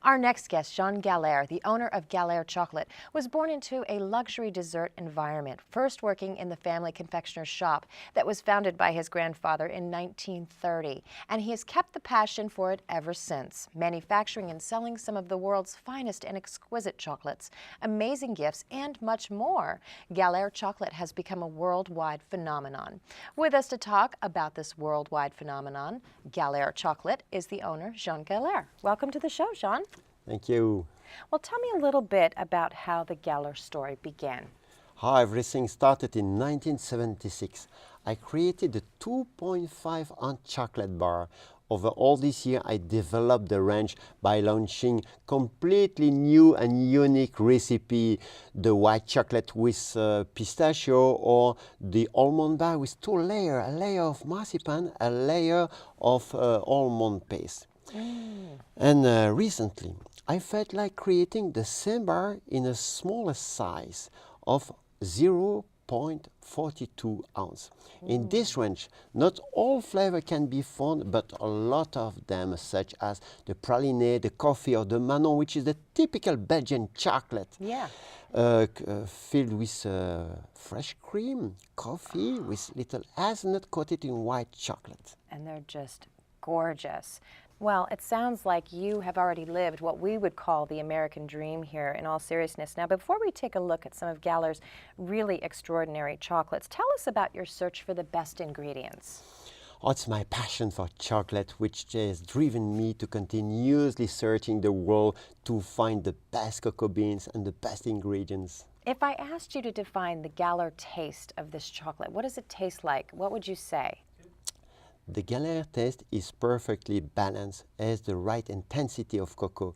Our next guest, Jean Galère, the owner of Galère Chocolate, was born into a luxury dessert environment, first working in the family confectioner's shop that was founded by his grandfather in 1930. And he has kept the passion for it ever since, manufacturing and selling some of the world's finest and exquisite chocolates, amazing gifts, and much more. Galère Chocolate has become a worldwide phenomenon. With us to talk about this worldwide phenomenon, Galère Chocolate, is the owner, Jean Galère. Welcome to the show, Jean. Thank you. Well, tell me a little bit about how the Galère story began. How everything started in 1976. I created a 2.5-ounce chocolate bar. Over all this year, I developed the range by launching completely new and unique recipe, the white chocolate with pistachio or the almond bar with two layers, a layer of marzipan, a layer of almond paste. And recently, I felt like creating the same bar in a smaller size of 0.42 ounce. In this range, not all flavor can be found, but a lot of them, such as the praline, the coffee, or the manon, which is the typical Belgian chocolate. Yeah. Filled with fresh cream, coffee with little hazelnut coated in white chocolate. And they're just gorgeous. Well, it sounds like you have already lived what we would call the American dream here, in all seriousness. Now, before we take a look at some of Galère's really extraordinary chocolates, tell us about your search for the best ingredients. Oh, it's my passion for chocolate which has driven me to continuously searching the world to find the best cocoa beans and the best ingredients. If I asked you to define the Galère taste of this chocolate, what does it taste like? What would you say? The Galère taste is perfectly balanced, has the right intensity of cocoa,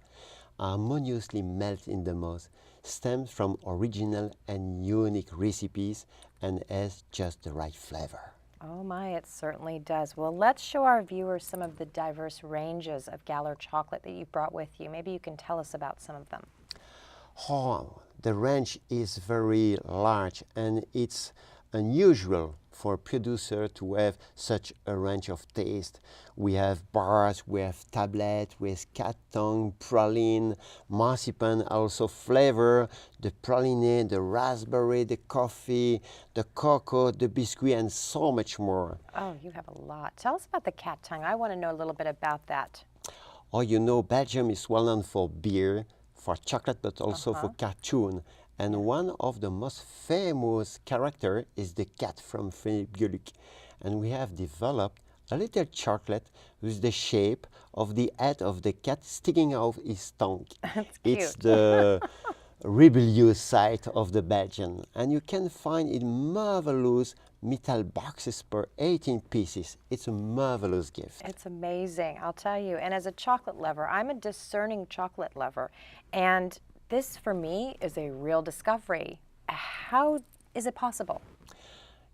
harmoniously melts in the mouth, stems from original and unique recipes, and has just the right flavor. Oh my, it certainly does. Well, let's show our viewers some of the diverse ranges of Galère chocolate that you brought with you. Maybe you can tell us about some of them. Oh, the range is very large, and it's unusual for a producer to have such a range of taste. We have bars, we have tablet, we have cat tongue, praline, marzipan, also flavor, the praline, the raspberry, the coffee, the cocoa, the biscuit, and so much more. Oh, you have a lot. Tell us about the cat tongue. I want to know a little bit about that. Oh, you know, Belgium is well known for beer, for chocolate, but also for cartoon. And one of the most famous characters is the cat from Philippe Gueluc. And we have developed a little chocolate with the shape of the head of the cat sticking out his tongue. That's It's cute. the rebellious side of the Belgian. And you can find in marvelous metal boxes per 18 pieces. It's a marvelous gift. It's amazing, I'll tell you. And as a chocolate lover, I'm a discerning chocolate lover. And this, for me, is a real discovery. How is it possible?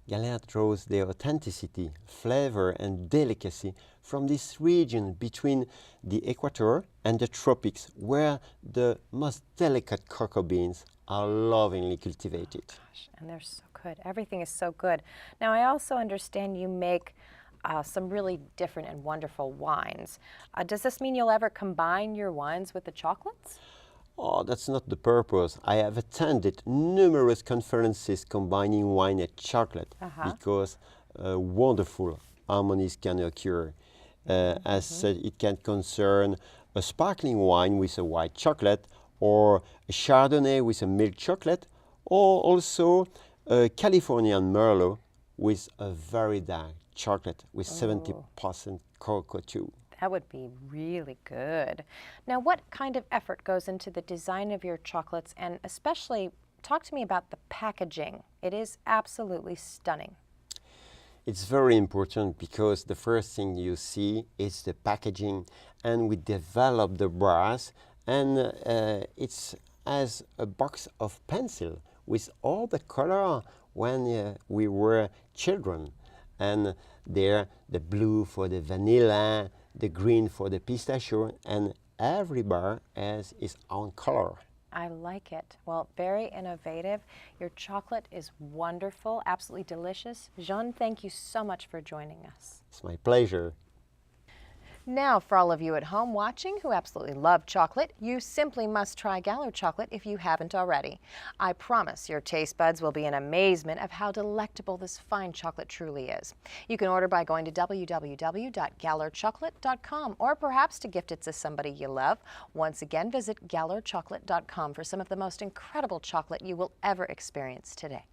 Galère draws their authenticity, flavor, and delicacy from this region between the equator and the tropics, where the most delicate cocoa beans are lovingly cultivated. Gosh, and they're so good. Everything is so good. Now, I also understand you make some really different and wonderful wines. Does this mean you'll ever combine your wines with the chocolates? Oh, that's not the purpose. I have attended numerous conferences combining wine and chocolate because wonderful harmonies can occur. As said, it can concern a sparkling wine with a white chocolate, or a Chardonnay with a milk chocolate, or also a Californian Merlot with a very dark chocolate with 70% cocoa too. That would be really good. Now, what kind of effort goes into the design of your chocolates, and especially talk to me about the packaging? It is absolutely stunning. It's very important because the first thing you see is the packaging, and we develop the bars, and it's as a box of pencil with all the color when we were children. And there, the blue for the vanilla, the green for the pistachio, and every bar has its own color. I like it. Well, very innovative. Your chocolate is wonderful, absolutely delicious. Jean, thank you so much for joining us. It's my pleasure. Now, for all of you at home watching who absolutely love chocolate, you simply must try Gallo chocolate if you haven't already. I promise your taste buds will be in amazement of how delectable this fine chocolate truly is. You can order by going to www.gallerchocolate.com or perhaps to gift it to somebody you love. Once again, visit gallerchocolate.com for some of the most incredible chocolate you will ever experience today.